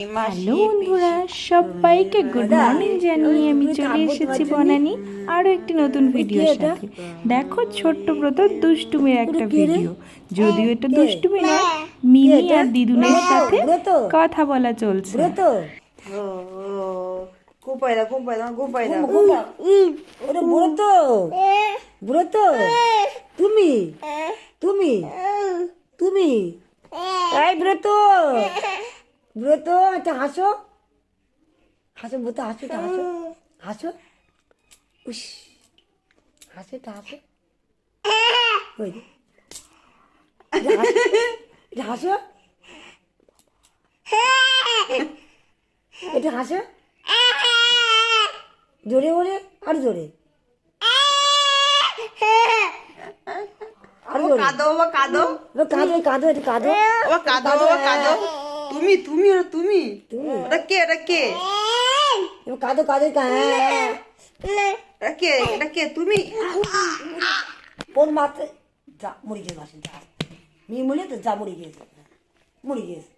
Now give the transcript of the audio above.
Hello বন্ধুরা, সবাইকে good morning জানিয়ে আমি চলে এসেছি বনানি আরও একটি নতুন ভিডিওর সাথে। দেখো ছোট্ট ব্রত দুষ্টুমির একটা ভিডিও, যদিও এটা দুষ্টুমি নয়, মিমি আর দিদুনের সাথে কথা বলা চলছে। তুমি তুমি তুমি এই ব্রত ব্রত একটা হাসো হাসো ব্রত হাসো এটা হাসো হাসো উস হাসো এটা হাসো ওই এটা হাসো এটা হাসো জোরে বলে আর জোরে কাঁদো বাবা কাঁদো কাঁদো কাঁদো এটা কাঁদো বাবা কাঁদো বাবা কাঁদো তুমি তুমি ওরা তুমি ওটা কে এটা কে কাঁদো কাঁদো এটা কে এটা কে তুমি ওর মাথে যা মরে গেছে মাসে যা মেয়ে মরে তো যা মরে গিয়েছে